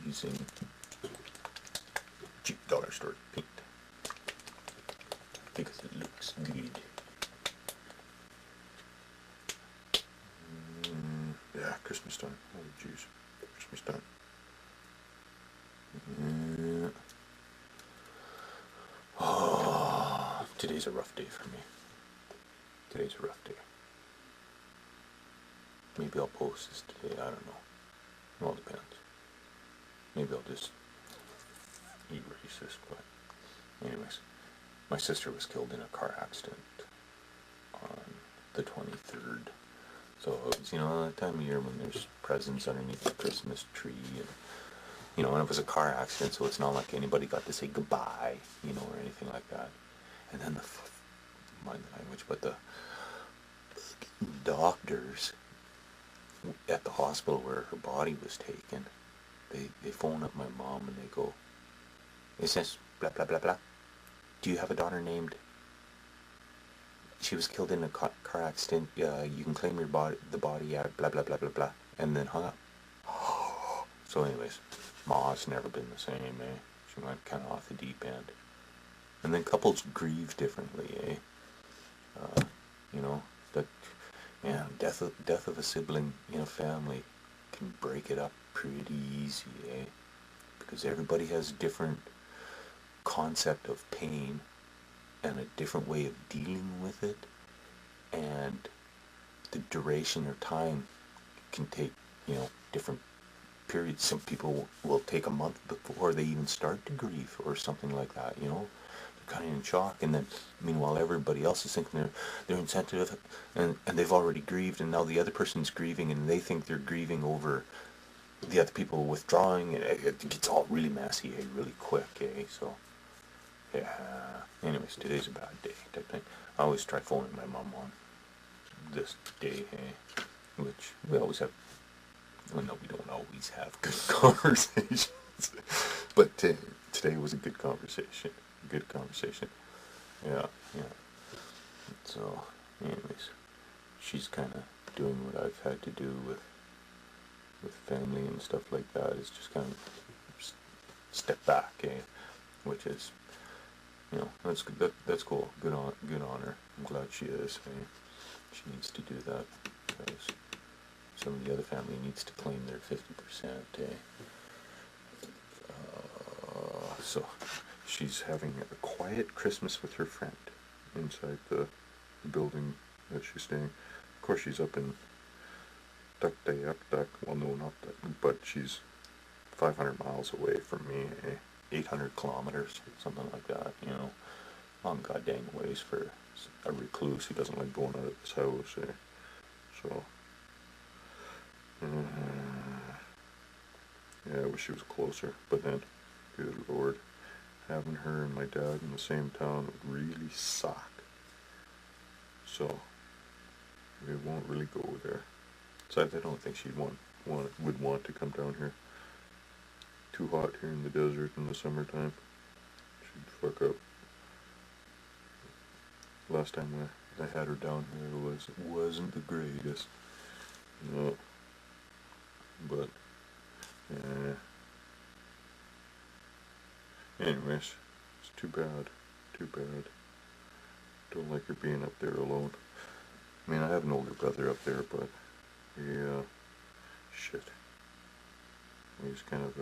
using cheap dollar store paint because it looks good. Yeah, Christmas time. Oh jeez, Christmas time. Oh, today's a rough day for me. Today's a rough day. Maybe I'll post this today, I don't know. It all depends. Maybe I'll just erase this, but anyways. My sister was killed in a car accident on the 23rd. So it was, that time of year when there's presents underneath the Christmas tree, and, and it was a car accident, so it's not like anybody got to say goodbye, or anything like that. And then mind the language, but the doctors at the hospital where her body was taken, they phone up my mom and they go, "It says blah blah blah blah. Do you have a daughter named? She was killed in a car accident. You can claim the body at blah blah blah blah blah," and then hung up. So anyways, Ma's never been the same, eh? She went kind of off the deep end. And then couples grieve differently, eh? Death of a sibling in a family can break it up pretty easy, eh? Because everybody has a different concept of pain and a different way of dealing with it, and the duration or time can take, different periods. Some people will take a month before they even start to grieve or something like that, they're kind of in shock, and then meanwhile everybody else is thinking they're insensitive, and they've already grieved, and now the other person's grieving, and they think they're grieving over the other people withdrawing, and it gets all really messy, really quick, so yeah. Anyways, today's a bad day type thing. I always try phoning my mom on this day, which we always have. Well, no, we don't always have good conversations, but today was a good conversation. Good conversation. Yeah. So, anyways, she's kind of doing what I've had to do with family and stuff like that. Is just kind of step back, which is, that's good. That's cool. Good on her. I'm glad she is. She needs to do that because some of the other family needs to claim their 50%. So she's having a quiet Christmas with her friend inside the building that she's staying. Of course, she's up in Dec23. Well, no, not that, but she's 500 miles away from me. 800 kilometers, something like that. Long goddamn ways for a recluse who doesn't like going out of his house. So, yeah, I wish she was closer, but then, good lord, having her and my dad in the same town would really suck. So, we won't really go there. Besides, I don't think she'd would want to come down here. Too hot here in the desert in the summertime. She'd fuck up. Last time I had her down here, it wasn't the greatest. But, yeah. Anyways, it's too bad. Don't like her being up there alone. I mean, I have an older brother up there, but, yeah, shit. He's kind of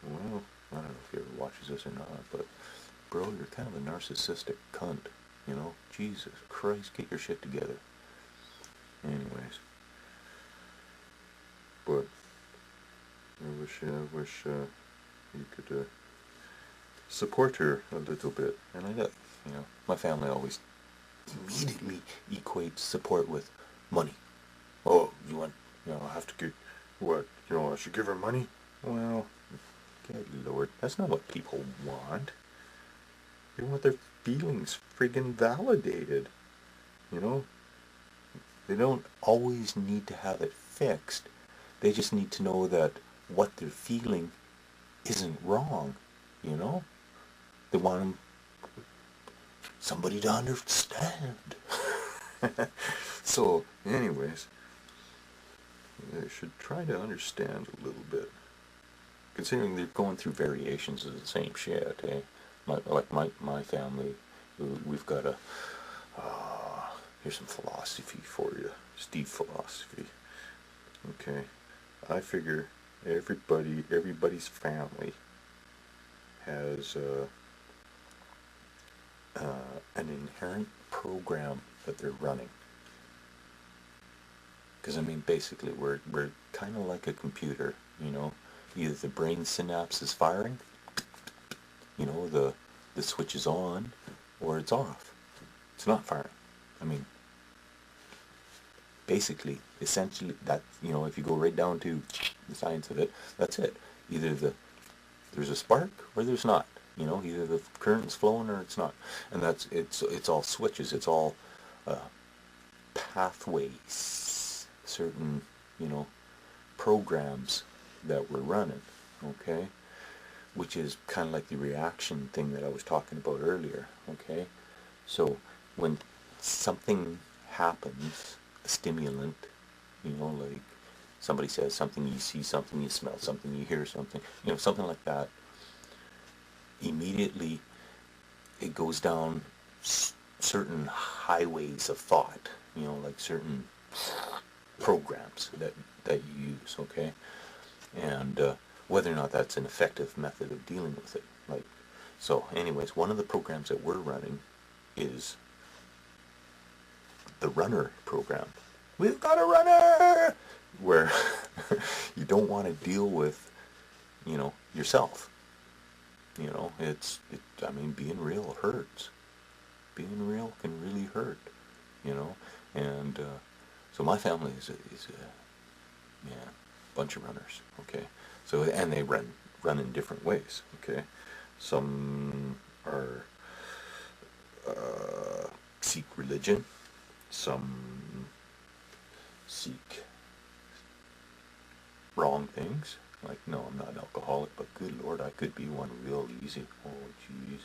well, I don't know if he ever watches this or not, but, bro, you're kind of a narcissistic cunt, Jesus Christ, get your shit together. Anyways. But, I wish you could, support her a little bit. And I got, my family always immediately equates support with money. Oh, you want, I have to give, what, I should give her money? Well, good lord, that's not what people want. They want their feelings friggin' validated, They don't always need to have it fixed. They just need to know that what they're feeling isn't wrong, They want somebody to understand. So, anyways, they should try to understand a little bit. considering they're going through variations of the same shit, eh? My family, we've got a, here's some philosophy for you. Steve philosophy. Okay. I figure everybody's family has an inherent program that they're running. Because, I mean, basically, we're kind of like a computer, you know. Either the brain synapse is firing, you know, the switch is on, or it's off. It's not firing. I mean, basically, essentially, that, you know, if you go right down to the science of it, that's it. Either there's a spark or there's not. You know, either the current's flowing or it's not. And it's all switches. It's all pathways, certain, you know, programs that we're running, okay? Which is kind of like the reaction thing that I was talking about earlier, okay? So when something happens, a stimulant, you know, like somebody says something, you see something, you smell something, you hear something, you know, something like that, immediately it goes down certain highways of thought, you know, like certain programs that you use, okay? And whether or not that's an effective method of dealing with it. Like, so anyways, one of the programs that we're running is the runner program. We've got a runner! Where you don't want to deal with, you know, yourself. You know, I mean, being real hurts. Being real can really hurt, you know? And so my family is a bunch of runners, okay? So, and they run in different ways, okay? Some are seek religion. Some seek wrong things. Like, no, I'm not an alcoholic, but good Lord, I could be one real easy. Oh, jeez.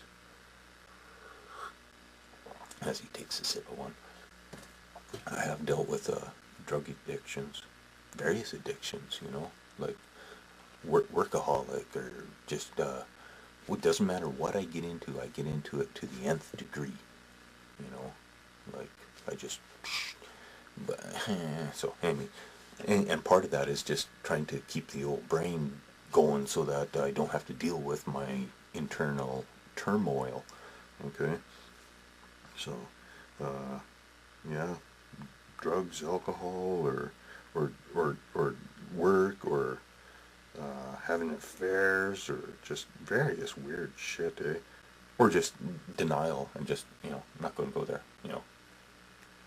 As he takes a sip of one. I have dealt with drug addictions, various addictions, you know, like workaholic or just, it doesn't matter what I get into it to the nth degree, you know, like I just, but, so, anyway, and part of that is just trying to keep the old brain going so that I don't have to deal with my internal turmoil, okay, so, yeah, drugs, alcohol, or work, or having affairs, or just various weird shit, eh? Or just denial and just, you know, I'm not going to go there, you know.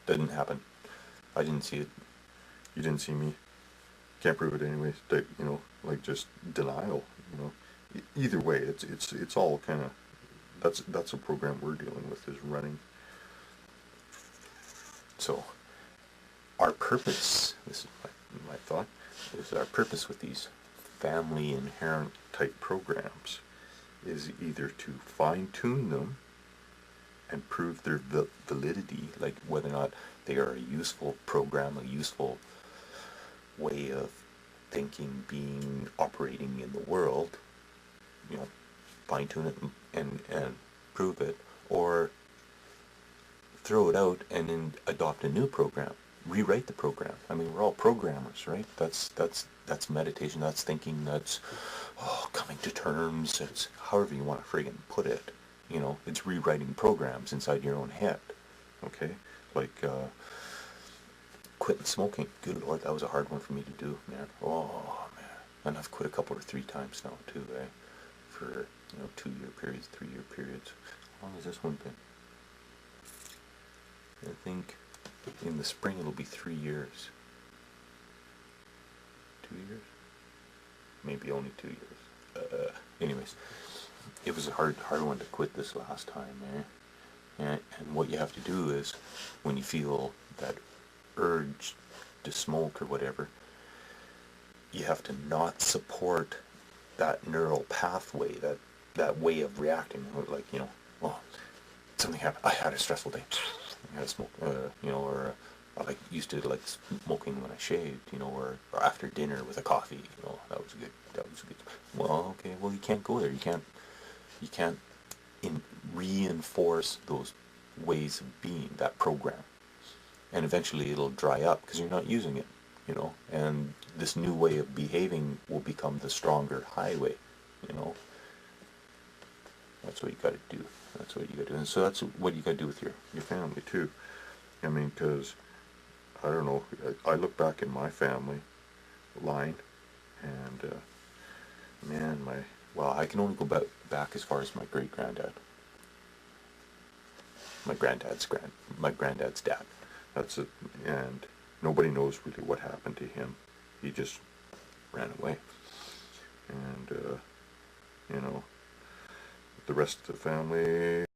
Didn't happen. I didn't see it. You didn't see me. Can't prove it anyways. You know, like just denial, you know. Either way, it's all kind of, that's a program we're dealing with, is running. So, our purpose, this is my thought, is our purpose with these family inherent type programs is either to fine-tune them and prove their validity, like whether or not they are a useful program, a useful way of thinking, being, operating in the world, you know, fine-tune it and prove it, or throw it out and then adopt a new program, rewrite the program. I mean, we're all programmers, right? That's meditation, that's thinking, that's coming to terms, it's however you want to friggin' put it. You know, it's rewriting programs inside your own head, okay? Like, quitting smoking. Good Lord, that was a hard one for me to do, man. Oh, man. And I've quit a couple or 3 times now, too, eh? For, you know, 2-year periods, 3-year periods. How long has this one been? I think in the spring it'll be 3 years. 2 years? Maybe only 2 years. Anyways, it was a hard one to quit this last time, eh? And what you have to do is, when you feel that urge to smoke or whatever, you have to not support that neural pathway, that way of reacting. Like, you know, something happened, I had a stressful day, I had to smoke, you know, or I used to like smoking when I shaved, or after dinner with a coffee, that was good. That was good. Well, okay, well you can't go there. You can't reinforce those ways of being, that program. And eventually it'll dry up because you're not using it, and this new way of behaving will become the stronger highway, you know. That's what you got to do. That's what you got to do. And so that's what you got to do with your family too. I mean, because I don't know. I look back in my family line, and man, well, I can only go back as far as my great granddad, my granddad's dad. That's it, and nobody knows really what happened to him. He just ran away, and the rest of the family.